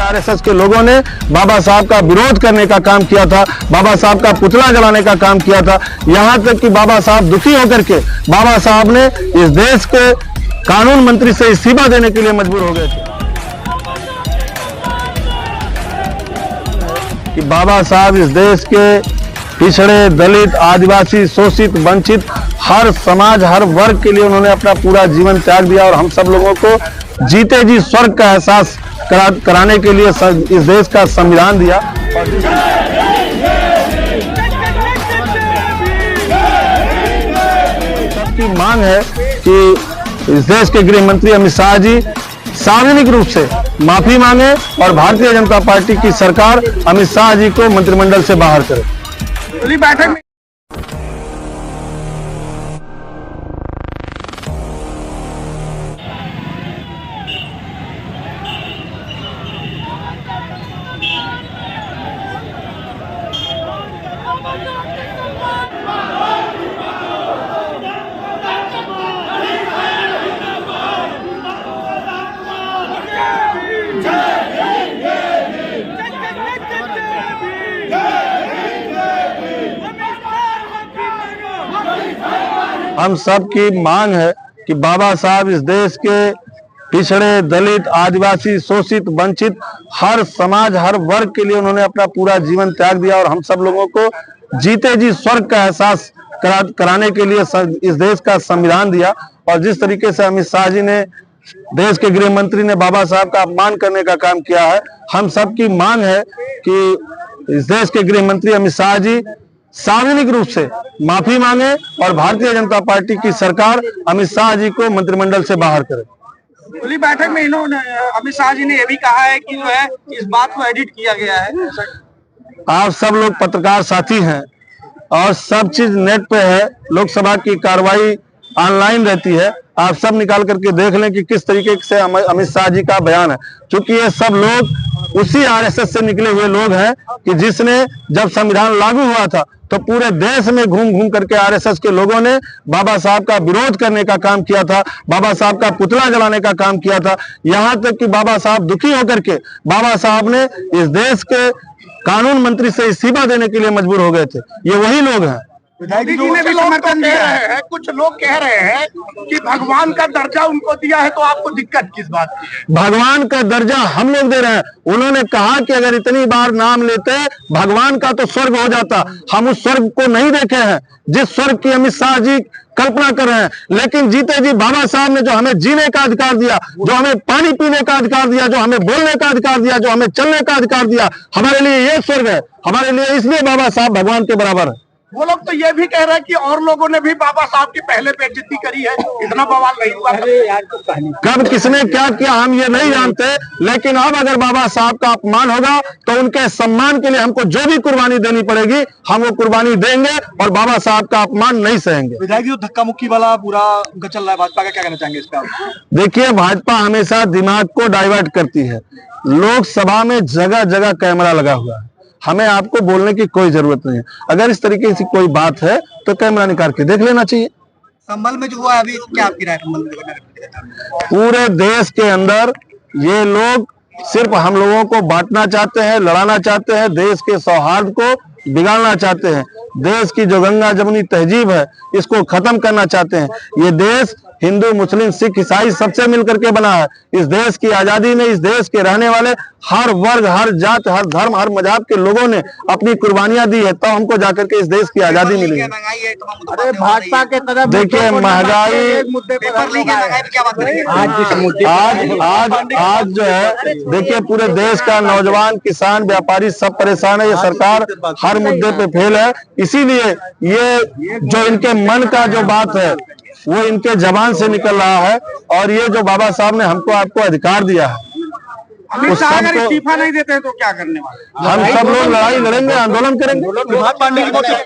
RSS के लोगों ने बाबा साहब का विरोध करने का काम किया था, बाबा साहब का पुतला जलाने का काम किया था। यहां तक कि बाबा साहब दुखी होकर के बाबा साहब ने इस देश के कानून मंत्री से इस्तीफा देने के लिए मजबूर हो गए थे कि बाबा साहब इस देश के पिछड़े, दलित, आदिवासी, शोषित, वंचित हर समाज, हर वर्ग के लिए उन्होंने अपना पूरा जीवन त्याग दिया और हम सब लोगों को जीते जी स्वर्ग का एहसास कराने के लिए इस देश का संविधान दिया। सबकी मांग है कि इस देश के गृह मंत्री अमित शाह जी सार्वजनिक रूप से माफी मांगे और भारतीय जनता पार्टी की सरकार अमित शाह जी को मंत्रिमंडल से बाहर करे। बैठक में हम सब की मांग है कि बाबा साहब इस देश के पिछड़े, दलित, आदिवासी, शोषित, वंचित हर समाज, हर वर्ग के लिए उन्होंने अपना पूरा जीवन त्याग दिया और हम सब लोगों को जीते जी स्वर्ग का एहसास कराने के लिए इस देश का संविधान दिया। और जिस तरीके से अमित शाह जी ने, देश के गृह मंत्री ने बाबा साहब का अपमान करने का काम किया है, हम सब की मांग है कि इस देश के गृह मंत्री अमित शाह जी सार्वजनिक रूप से माफी मांगे और भारतीय जनता पार्टी की सरकार अमित शाह जी को मंत्रिमंडल से बाहर करे। खुली बैठक में इन्होंने, अमित शाह जी ने यह भी कहा है कि जो है इस बात को एडिट किया गया है। आप सब लोग पत्रकार साथी हैं और सब चीज नेट पे है, लोकसभा की कार्रवाई ऑनलाइन रहती है, आप सब निकाल करके देख लें कि किस तरीके से अमित शाह जी का बयान है। क्योंकि ये सब लोग उसी आरएसएस से निकले हुए लोग हैं कि जिसने जब संविधान लागू हुआ था तो पूरे देश में घूम घूम करके आरएसएस के लोगों ने बाबा साहब का विरोध करने का काम किया था, बाबा साहब का पुतला जलाने का काम किया था। यहां तक कि बाबा साहब दुखी होकर के बाबा साहब ने इस देश के कानून मंत्री से इस्तीफा देने के लिए मजबूर हो गए थे। ये वही लोग हैं। मोदी जी ने भी समर्थन दिया है। कुछ लोग कह रहे हैं कि भगवान का दर्जा उनको दिया है, तो आपको दिक्कत किस बात की है? भगवान का दर्जा हम लोग दे रहे हैं। उन्होंने कहा कि अगर इतनी बार नाम लेते भगवान का तो स्वर्ग हो जाता। हम उस स्वर्ग को नहीं देखे हैं जिस स्वर्ग की अमित शाह जी कल्पना कर रहे हैं। लेकिन जीते जी बाबा साहब ने जो हमें जीने का अधिकार दिया, जो हमें पानी पीने का अधिकार दिया, जो हमें बोलने का अधिकार दिया, जो हमें चलने का अधिकार दिया, हमारे लिए ये स्वर्ग है। हमारे लिए इसलिए बाबा साहब भगवान के बराबर है। वो लोग तो ये भी कह रहे हैं कि और लोगों ने भी बाबा साहब की पहले बेइज्जती करी है, इतना बवाल नहीं हुआ। कब किसने क्या किया हम ये नहीं जानते, लेकिन अब अगर बाबा साहब का अपमान होगा तो उनके सम्मान के लिए हमको जो भी कुर्बानी देनी पड़ेगी हम वो कुर्बानी देंगे और बाबा साहब का अपमान नहीं सहेंगे। विधायक जी, धक्का मुक्की वाला पूरा उनका चल रहा है, भाजपा का क्या कहना चाहेंगे इस पर? देखिए, भाजपा हमेशा दिमाग को डाइवर्ट करती है। लोकसभा में जगह जगह कैमरा लगा हुआ है, हमें आपको बोलने की कोई जरूरत नहीं है। अगर इस तरीके से कोई बात है तो कैमरा निकाल के देख लेना चाहिए। संभल में जो हुआ अभी, क्या आपकी राय संभल में? पूरे देश के अंदर ये लोग सिर्फ हम लोगों को बांटना चाहते हैं, लड़ाना चाहते हैं, देश के सौहार्द को बिगाड़ना चाहते हैं। देश की जो गंगा जमुनी तहजीब है इसको खत्म करना चाहते हैं। ये देश हिंदू, मुस्लिम, सिख, ईसाई सबसे मिलकर के बना है। इस देश की आजादी में इस देश के रहने वाले हर वर्ग, हर जात, हर धर्म, हर मजहब के लोगों ने अपनी कुर्बानियां दी है, तब हमको जाकर के इस देश की आजादी मिली है। अरे भाजपा के तरफ देखिए, महंगाई आज जो है, देखिए पूरे देश का नौजवान, किसान, व्यापारी सब परेशान है। ये सरकार हर मुद्दे पे फेल है। इसीलिए ये जो इनके मन का जो बात है वो इनके जबान से निकल रहा है। और ये जो बाबा साहब ने हमको आपको अधिकार दिया है, अमित शाह अगर इस्तीफा नहीं देते हैं तो क्या करने वाले? हम सब लोग लड़ाई लड़ेंगे, आंदोलन करेंगे।